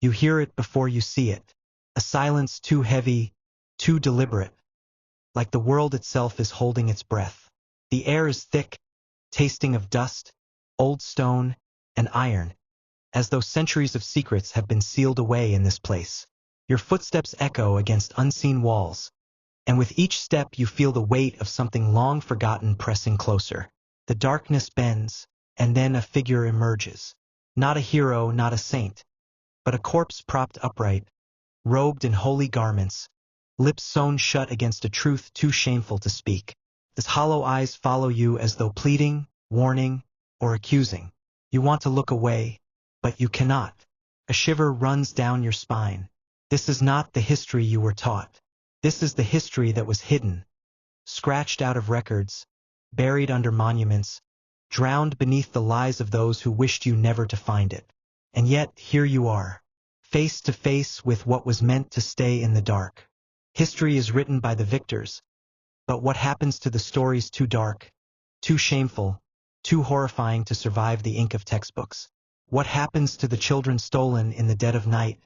You hear it before you see it. A silence too heavy, too deliberate, like the world itself is holding its breath. The air is thick, tasting of dust, old stone, and iron, as though centuries of secrets have been sealed away in this place. Your footsteps echo against unseen walls, and with each step you feel the weight of something long forgotten pressing closer. The darkness bends, and then a figure emerges. Not a hero, not a saint, but a corpse propped upright, robed in holy garments, lips sewn shut against a truth too shameful to speak. His hollow eyes follow you as though pleading, warning, or accusing. You want to look away, but you cannot. A shiver runs down your spine. This is not the history you were taught. This is the history that was hidden, scratched out of records, buried under monuments, drowned beneath the lies of those who wished you never to find it. And yet, here you are, face to face with what was meant to stay in the dark. History is written by the victors, but what happens to the stories too dark, too shameful, too horrifying to survive the ink of textbooks? What happens to the children stolen in the dead of night,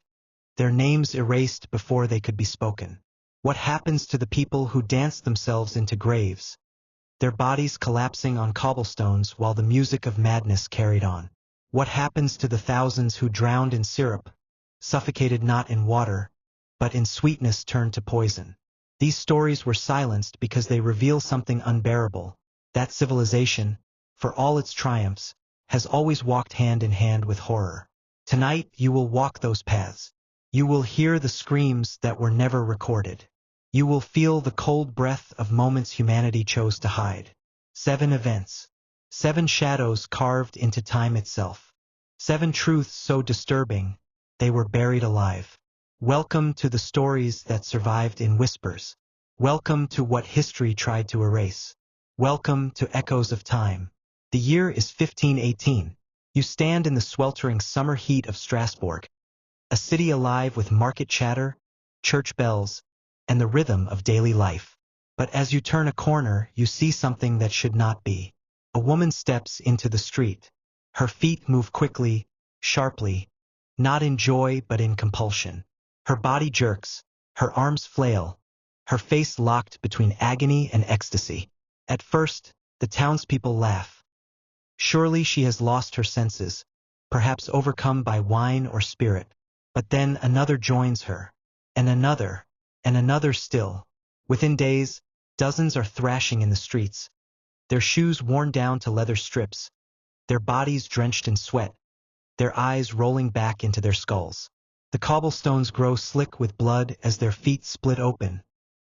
their names erased before they could be spoken? What happens to the people who danced themselves into graves, their bodies collapsing on cobblestones while the music of madness carried on? What happens to the thousands who drowned in syrup, suffocated not in water, but in sweetness turned to poison? These stories were silenced because they reveal something unbearable, that civilization, for all its triumphs, has always walked hand in hand with horror. Tonight you will walk those paths. You will hear the screams that were never recorded. You will feel the cold breath of moments humanity chose to hide. 7 events. 7 shadows carved into time itself. 7 truths so disturbing, they were buried alive. Welcome to the stories that survived in whispers. Welcome to what history tried to erase. Welcome to Echoes of Time. The year is 1518. You stand in the sweltering summer heat of Strasbourg, a city alive with market chatter, church bells, and the rhythm of daily life. But as you turn a corner, you see something that should not be. A woman steps into the street. Her feet move quickly, sharply, not in joy but in compulsion. Her body jerks, her arms flail, her face locked between agony and ecstasy. At first, the townspeople laugh. Surely she has lost her senses, perhaps overcome by wine or spirit. But then another joins her, and another still. Within days, dozens are thrashing in the streets, their shoes worn down to leather strips, their bodies drenched in sweat, their eyes rolling back into their skulls. The cobblestones grow slick with blood as their feet split open,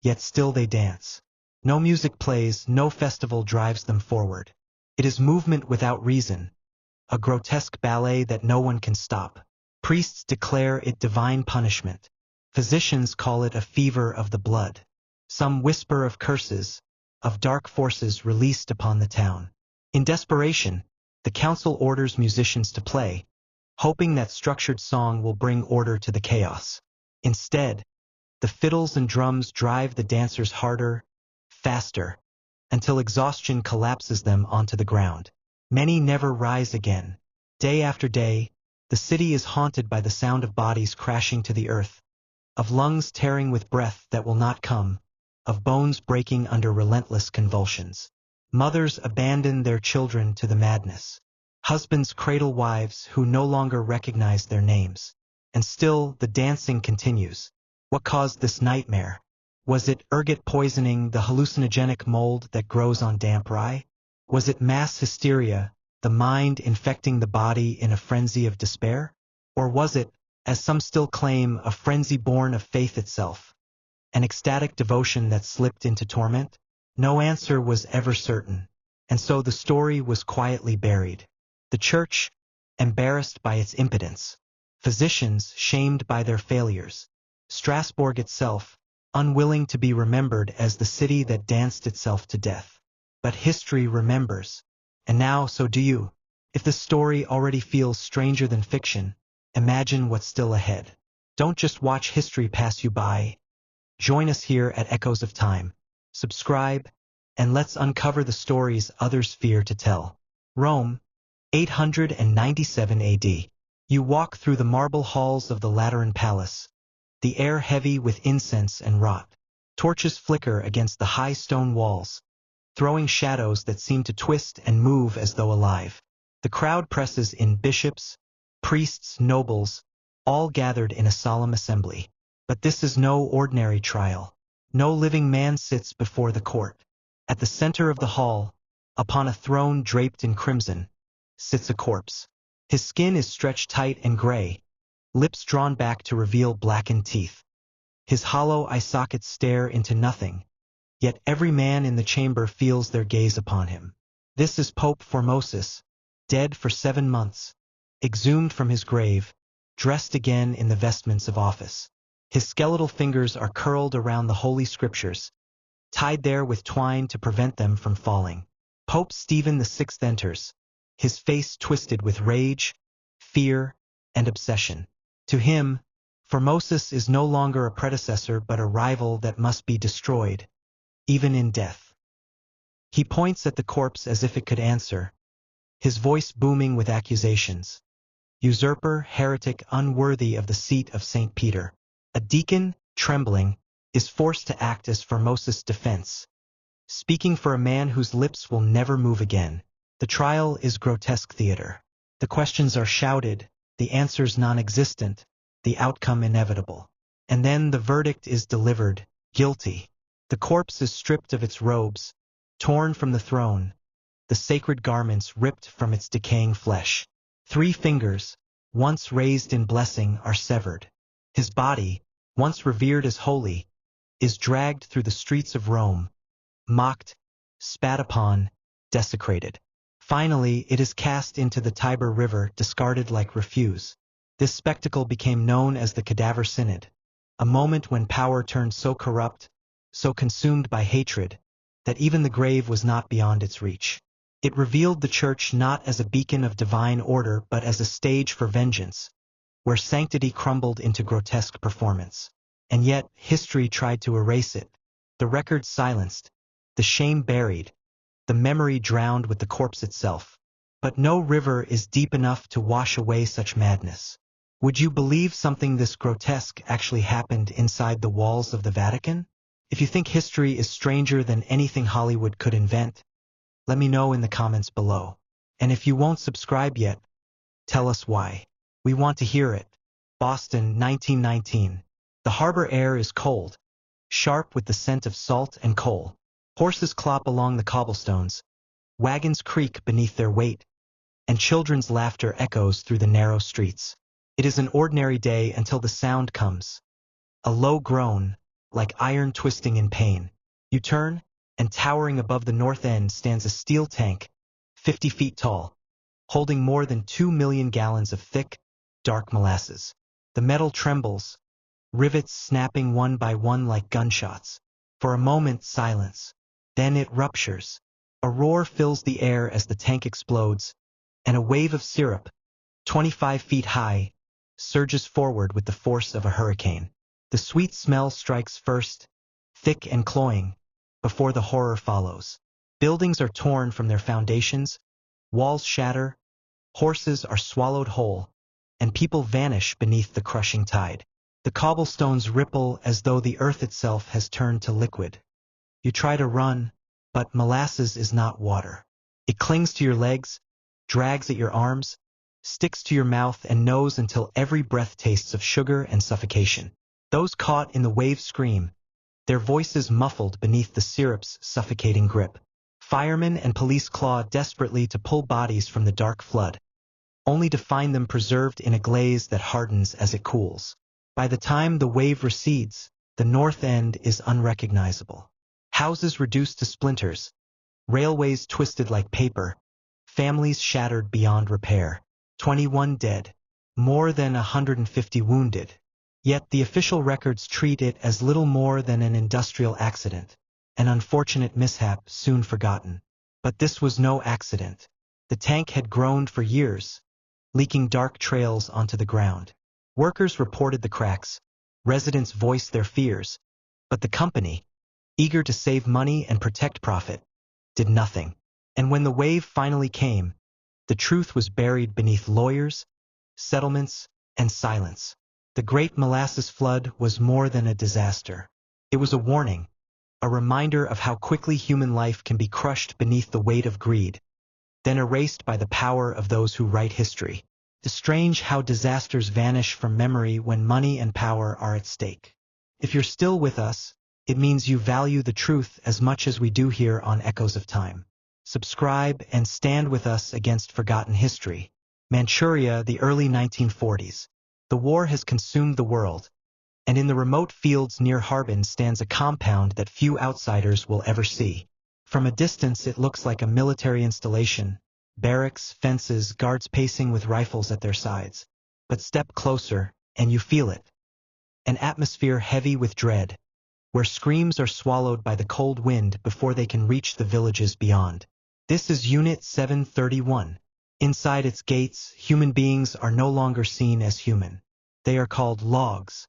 yet still they dance. No music plays, no festival drives them forward. It is movement without reason, a grotesque ballet that no one can stop. Priests declare it divine punishment. Physicians call it a fever of the blood. Some whisper of curses, of dark forces released upon the town. In desperation, the council orders musicians to play, hoping that structured song will bring order to the chaos. Instead, the fiddles and drums drive the dancers harder, faster, until exhaustion collapses them onto the ground. Many never rise again. Day after day, the city is haunted by the sound of bodies crashing to the earth, of lungs tearing with breath that will not come, of bones breaking under relentless convulsions. Mothers abandon their children to the madness. Husbands cradle wives who no longer recognize their names. And still, the dancing continues. What caused this nightmare? Was it ergot poisoning, the hallucinogenic mold that grows on damp rye? Was it mass hysteria, the mind infecting the body in a frenzy of despair? Or was it, as some still claim, a frenzy born of faith itself, an ecstatic devotion that slipped into torment? No answer was ever certain, and so the story was quietly buried. The church, embarrassed by its impotence. Physicians shamed by their failures. Strasbourg itself, unwilling to be remembered as the city that danced itself to death. But history remembers. And now, so do you. If the story already feels stranger than fiction, imagine what's still ahead. Don't just watch history pass you by. Join us here at Echoes of Time. Subscribe, and let's uncover the stories others fear to tell. Rome, 897 AD. You walk through the marble halls of the Lateran Palace, the air heavy with incense and rot. Torches flicker against the high stone walls, throwing shadows that seem to twist and move as though alive. The crowd presses in, bishops, priests, nobles, all gathered in a solemn assembly. But this is no ordinary trial. No living man sits before the court. At the center of the hall, upon a throne draped in crimson, sits a corpse. His skin is stretched tight and gray, lips drawn back to reveal blackened teeth. His hollow eye sockets stare into nothing, yet every man in the chamber feels their gaze upon him. This is Pope Formosus, dead for 7 months, exhumed from his grave, dressed again in the vestments of office. His skeletal fingers are curled around the holy scriptures, tied there with twine to prevent them from falling. Pope Stephen VI enters, his face twisted with rage, fear, and obsession. To him, Formosus is no longer a predecessor but a rival that must be destroyed, even in death. He points at the corpse as if it could answer, his voice booming with accusations. Usurper, heretic, unworthy of the seat of St. Peter. A deacon, trembling, is forced to act as Formosus' defense, speaking for a man whose lips will never move again. The trial is grotesque theater. The questions are shouted, the answers non-existent, the outcome inevitable. And then the verdict is delivered, guilty. The corpse is stripped of its robes, torn from the throne, the sacred garments ripped from its decaying flesh. 3 fingers, once raised in blessing, are severed. His body, once revered as holy, is dragged through the streets of Rome, mocked, spat upon, desecrated. Finally, it is cast into the Tiber River, discarded like refuse. This spectacle became known as the Cadaver Synod, a moment when power turned so corrupt, so consumed by hatred, that even the grave was not beyond its reach. It revealed the Church not as a beacon of divine order but as a stage for vengeance, where sanctity crumbled into grotesque performance. And yet, history tried to erase it, the record silenced, the shame buried, the memory drowned with the corpse itself. But no river is deep enough to wash away such madness. Would you believe something this grotesque actually happened inside the walls of the Vatican? If you think history is stranger than anything Hollywood could invent, let me know in the comments below. And if you won't subscribe yet, tell us why. We want to hear it. Boston, 1919. The harbor air is cold, sharp with the scent of salt and coal. Horses clop along the cobblestones, wagons creak beneath their weight, and children's laughter echoes through the narrow streets. It is an ordinary day until the sound comes. A low groan, like iron twisting in pain. You turn, and towering above the north end stands a steel tank, 50 feet tall, holding more than 2 million gallons of thick, dark molasses. The metal trembles, rivets snapping one by one like gunshots. For a moment, silence. Then it ruptures. A roar fills the air as the tank explodes, and a wave of syrup, 25 feet high, surges forward with the force of a hurricane. The sweet smell strikes first, thick and cloying, before the horror follows. Buildings are torn from their foundations, walls shatter, horses are swallowed whole, and people vanish beneath the crushing tide. The cobblestones ripple as though the earth itself has turned to liquid. You try to run, but molasses is not water. It clings to your legs, drags at your arms, sticks to your mouth and nose until every breath tastes of sugar and suffocation. Those caught in the wave scream, their voices muffled beneath the syrup's suffocating grip. Firemen and police claw desperately to pull bodies from the dark flood, only to find them preserved in a glaze that hardens as it cools. By the time the wave recedes, the north end is unrecognizable. Houses reduced to splinters, railways twisted like paper, families shattered beyond repair. 21 dead, more than 150 wounded. Yet the official records treat it as little more than an industrial accident, an unfortunate mishap soon forgotten. But this was no accident. The tank had groaned for years, leaking dark trails onto the ground. Workers reported the cracks, residents voiced their fears, but the company, eager to save money and protect profit, did nothing. And when the wave finally came, the truth was buried beneath lawyers, settlements, and silence. The Great Molasses Flood was more than a disaster. It was a warning, a reminder of how quickly human life can be crushed beneath the weight of greed, then erased by the power of those who write history. It's strange how disasters vanish from memory when money and power are at stake. If you're still with us, it means you value the truth as much as we do here on Echoes of Time. Subscribe and stand with us against forgotten history. Manchuria, the early 1940s. The war has consumed the world, and in the remote fields near Harbin stands a compound that few outsiders will ever see. From a distance it looks like a military installation, barracks, fences, guards pacing with rifles at their sides. But step closer, and you feel it. An atmosphere heavy with dread, where screams are swallowed by the cold wind before they can reach the villages beyond. This is Unit 731. Inside its gates, human beings are no longer seen as human. They are called logs,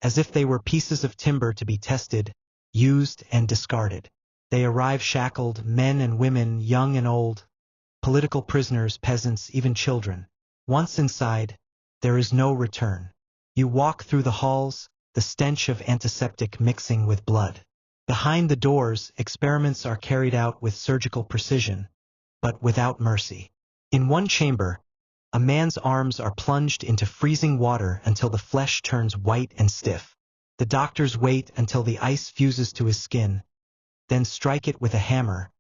as if they were pieces of timber to be tested, used, and discarded. They arrive shackled, men and women, young and old, political prisoners, peasants, even children. Once inside, there is no return. You walk through the halls, the stench of antiseptic mixing with blood. Behind the doors, experiments are carried out with surgical precision, but without mercy. In one chamber, a man's arms are plunged into freezing water until the flesh turns white and stiff. The doctors wait until the ice fuses to his skin, then strike it with a hammer,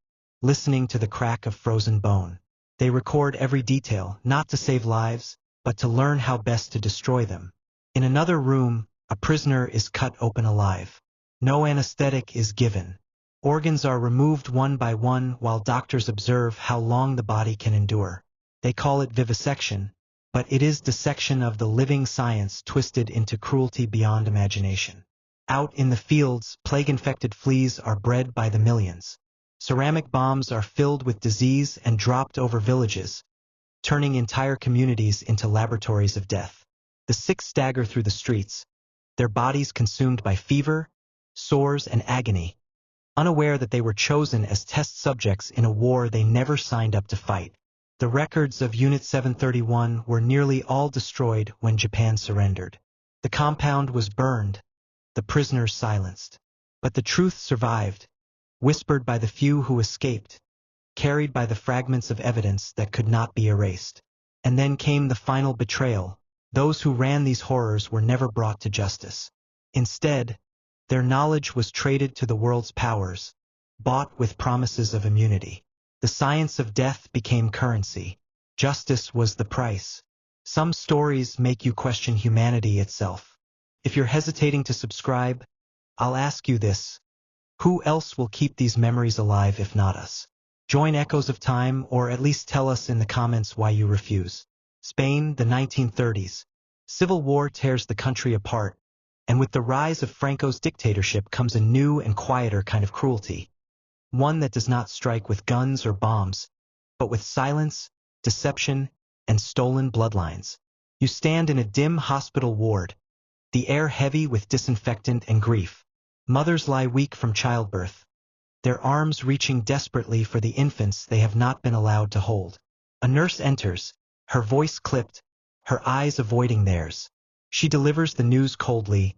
listening to the crack of frozen bone. They record every detail, not to save lives, but to learn how best to destroy them. In another room, a prisoner is cut open alive. No anesthetic is given. Organs are removed one by one while doctors observe how long the body can endure. They call it vivisection, but it is dissection of the living science twisted into cruelty beyond imagination. Out in the fields, plague-infected fleas are bred by the millions. Ceramic bombs are filled with disease and dropped over villages, turning entire communities into laboratories of death. The sick stagger through the streets, their bodies consumed by fever, sores, and agony, unaware that they were chosen as test subjects in a war they never signed up to fight. The records of Unit 731 were nearly all destroyed when Japan surrendered. The compound was burned, the prisoners silenced. But the truth survived, whispered by the few who escaped, carried by the fragments of evidence that could not be erased. And then came the final betrayal. Those who ran these horrors were never brought to justice. Instead, their knowledge was traded to the world's powers, bought with promises of immunity. The science of death became currency. Justice was the price. Some stories make you question humanity itself. If you're hesitating to subscribe, I'll ask you this. Who else will keep these memories alive if not us? Join Echoes of Time, or at least tell us in the comments why you refuse. Spain, the 1930s. Civil war tears the country apart, and with the rise of Franco's dictatorship comes a new and quieter kind of cruelty. One that does not strike with guns or bombs, but with silence, deception, and stolen bloodlines. You stand in a dim hospital ward, the air heavy with disinfectant and grief. Mothers lie weak from childbirth, their arms reaching desperately for the infants they have not been allowed to hold. A nurse enters, her voice clipped, her eyes avoiding theirs. She delivers the news coldly.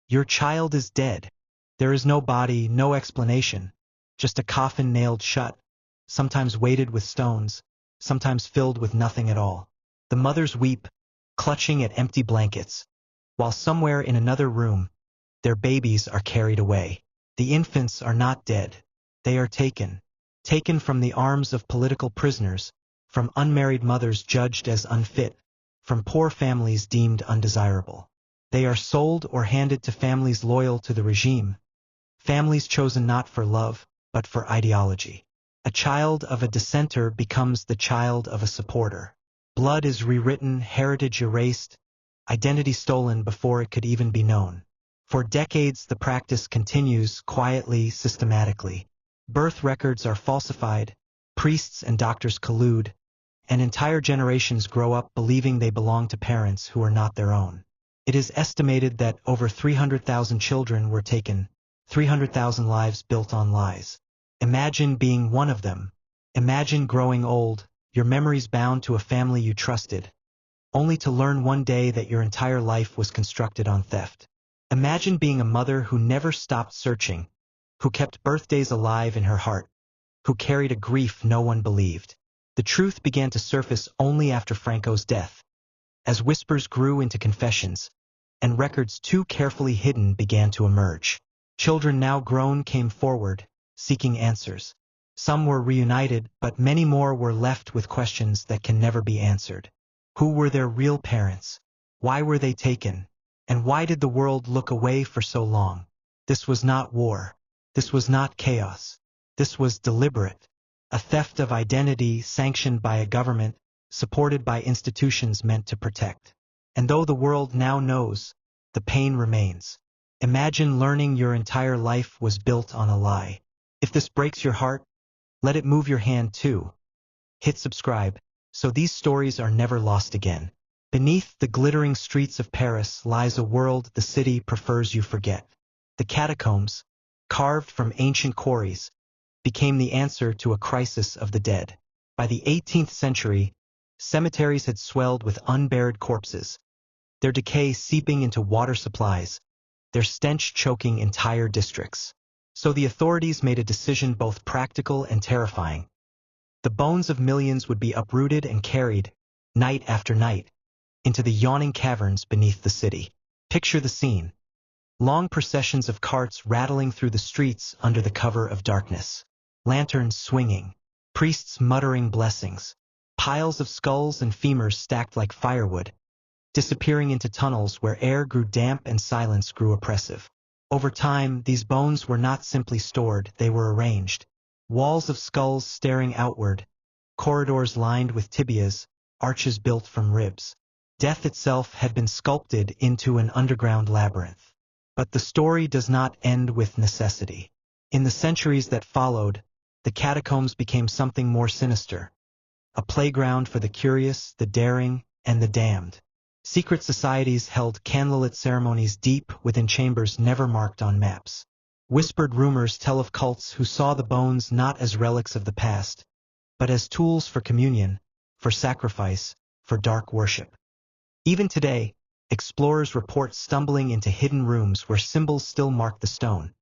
Your child is dead. There is no body, no explanation. Just a coffin nailed shut, sometimes weighted with stones, sometimes filled with nothing at all. The mothers weep, clutching at empty blankets, while somewhere in another room, their babies are carried away. The infants are not dead. They are taken from the arms of political prisoners, from unmarried mothers judged as unfit, from poor families deemed undesirable. They are sold or handed to families loyal to the regime, families chosen not for love, but for ideology. A child of a dissenter becomes the child of a supporter. Blood is rewritten, heritage erased, identity stolen before it could even be known. For decades the practice continues quietly, systematically. Birth records are falsified, priests and doctors collude, and entire generations grow up believing they belong to parents who are not their own. It is estimated that over 300,000 children were taken, 300,000 lives built on lies. Imagine being one of them. Imagine growing old, your memories bound to a family you trusted, only to learn one day that your entire life was constructed on theft. Imagine being a mother who never stopped searching, who kept birthdays alive in her heart, who carried a grief no one believed. The truth began to surface only after Franco's death, as whispers grew into confessions, and records too carefully hidden began to emerge. Children now grown came forward, seeking answers. Some were reunited, but many more were left with questions that can never be answered. Who were their real parents? Why were they taken? And why did the world look away for so long? This was not war. This was not chaos. This was deliberate. A theft of identity sanctioned by a government, supported by institutions meant to protect. And though the world now knows, the pain remains. Imagine learning your entire life was built on a lie. If this breaks your heart, let it move your hand too. Hit subscribe, so these stories are never lost again. Beneath the glittering streets of Paris lies a world the city prefers you forget. The catacombs, carved from ancient quarries, became the answer to a crisis of the dead. By the 18th century, cemeteries had swelled with unburied corpses, their decay seeping into water supplies, their stench choking entire districts. So the authorities made a decision both practical and terrifying. The bones of millions would be uprooted and carried, night after night, into the yawning caverns beneath the city. Picture the scene. Long processions of carts rattling through the streets under the cover of darkness. Lanterns swinging, priests muttering blessings, piles of skulls and femurs stacked like firewood, disappearing into tunnels where air grew damp and silence grew oppressive. Over time, these bones were not simply stored, they were arranged. Walls of skulls staring outward, corridors lined with tibias, arches built from ribs. Death itself had been sculpted into an underground labyrinth. But the story does not end with necessity. In the centuries that followed, the catacombs became something more sinister. A playground for the curious, the daring, and the damned. Secret societies held candlelit ceremonies deep within chambers never marked on maps. Whispered rumors tell of cults who saw the bones not as relics of the past, but as tools for communion, for sacrifice, for dark worship. Even today, explorers report stumbling into hidden rooms where symbols still mark the stone,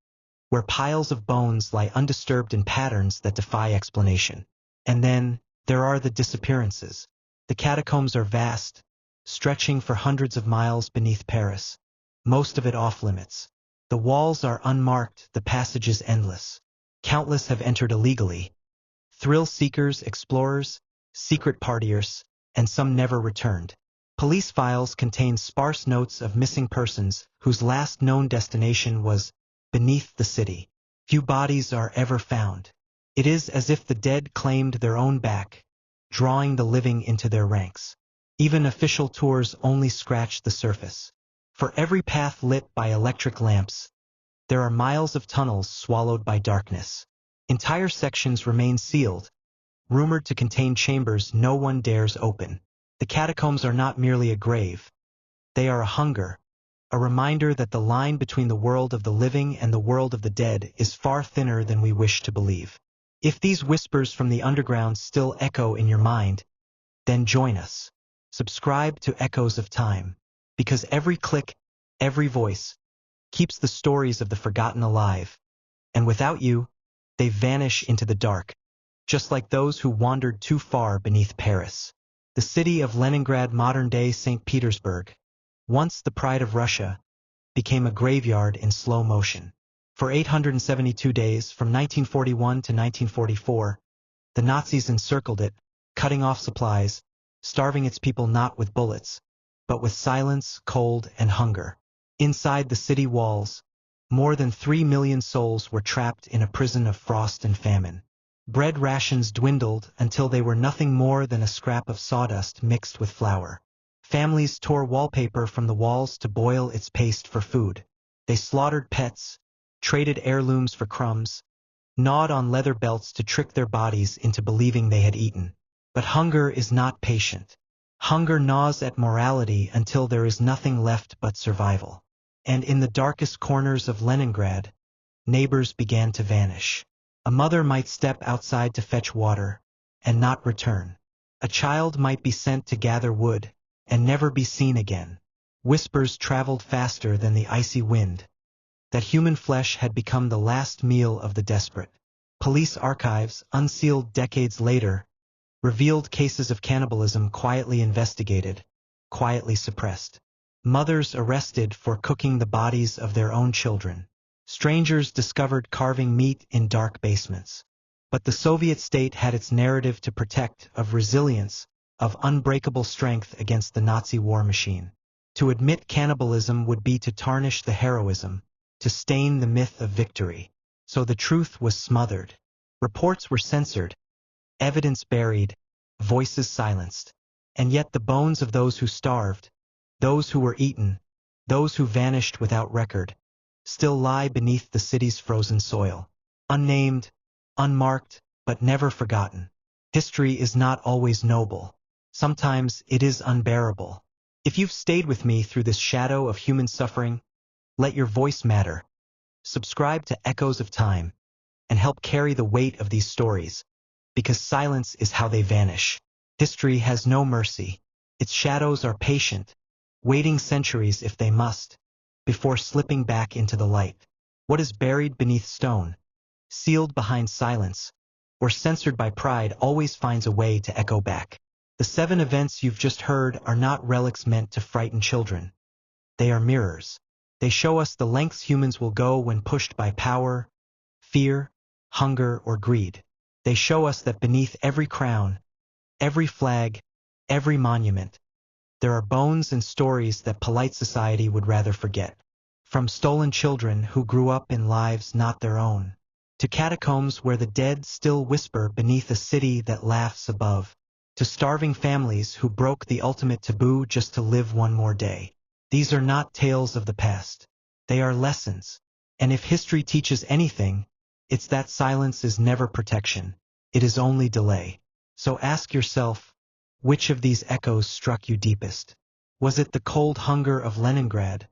where piles of bones lie undisturbed in patterns that defy explanation. And then, there are the disappearances. The catacombs are vast, stretching for hundreds of miles beneath Paris, most of it off-limits. The walls are unmarked, the passages endless. Countless have entered illegally. Thrill-seekers, explorers, secret partiers, and some never returned. Police files contain sparse notes of missing persons whose last known destination was beneath the city. Few bodies are ever found. It is as if the dead claimed their own back, drawing the living into their ranks. Even official tours only scratch the surface. For every path lit by electric lamps, there are miles of tunnels swallowed by darkness. Entire sections remain sealed, rumored to contain chambers no one dares open. The catacombs are not merely a grave. They are a hunger, a reminder that the line between the world of the living and the world of the dead is far thinner than we wish to believe. If these whispers from the underground still echo in your mind, then join us. Subscribe to Echoes of Time, because every click, every voice, keeps the stories of the forgotten alive, and without you, they vanish into the dark, just like those who wandered too far beneath Paris. The city of Leningrad, modern-day St. Petersburg, once the pride of Russia, became a graveyard in slow motion. For 872 days, from 1941 to 1944, the Nazis encircled it, cutting off supplies, starving its people not with bullets, but with silence, cold, and hunger. Inside the city walls, more than 3 million souls were trapped in a prison of frost and famine. Bread rations dwindled until they were nothing more than a scrap of sawdust mixed with flour. Families tore wallpaper from the walls to boil its paste for food. They slaughtered pets, traded heirlooms for crumbs, gnawed on leather belts to trick their bodies into believing they had eaten. But hunger is not patient. Hunger gnaws at morality until there is nothing left but survival. And in the darkest corners of Leningrad, neighbors began to vanish. A mother might step outside to fetch water, and not return. A child might be sent to gather wood, and never be seen again. Whispers traveled faster than the icy wind, that human flesh had become the last meal of the desperate. Police archives, unsealed decades later, revealed cases of cannibalism quietly investigated, quietly suppressed. Mothers arrested for cooking the bodies of their own children. Strangers discovered carving meat in dark basements. But the Soviet state had its narrative to protect, of resilience, of unbreakable strength against the Nazi war machine. To admit cannibalism would be to tarnish the heroism, to stain the myth of victory. So the truth was smothered. Reports were censored, evidence buried, voices silenced. And yet the bones of those who starved, those who were eaten, those who vanished without record, still lie beneath the city's frozen soil. Unnamed, unmarked, but never forgotten. History is not always noble. Sometimes it is unbearable. If you've stayed with me through this shadow of human suffering, let your voice matter. Subscribe to Echoes of Time and help carry the weight of these stories, because silence is how they vanish. History has no mercy. Its shadows are patient, waiting centuries if they must, before slipping back into the light. What is buried beneath stone, sealed behind silence, or censored by pride always finds a way to echo back. The 7 events you've just heard are not relics meant to frighten children. They are mirrors. They show us the lengths humans will go when pushed by power, fear, hunger, or greed. They show us that beneath every crown, every flag, every monument, there are bones and stories that polite society would rather forget. From stolen children who grew up in lives not their own, to catacombs where the dead still whisper beneath a city that laughs above, to starving families who broke the ultimate taboo just to live one more day. These are not tales of the past. They are lessons. And if history teaches anything, it's that silence is never protection. It is only delay. So ask yourself, which of these echoes struck you deepest? Was it the cold hunger of Leningrad,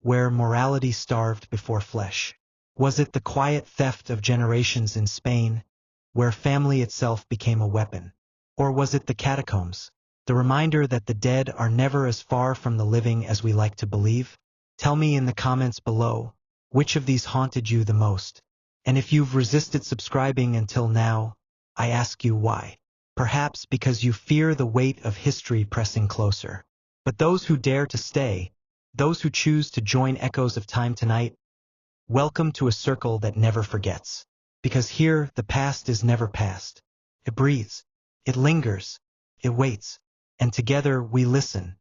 where morality starved before flesh? Was it the quiet theft of generations in Spain, where family itself became a weapon? Or was it the catacombs, the reminder that the dead are never as far from the living as we like to believe? Tell me in the comments below, which of these haunted you the most? And if you've resisted subscribing until now, I ask you why. Perhaps because you fear the weight of history pressing closer. But those who dare to stay, those who choose to join Echoes of Time tonight, welcome to a circle that never forgets. Because here, the past is never past. It breathes, it lingers, it waits, and together we listen,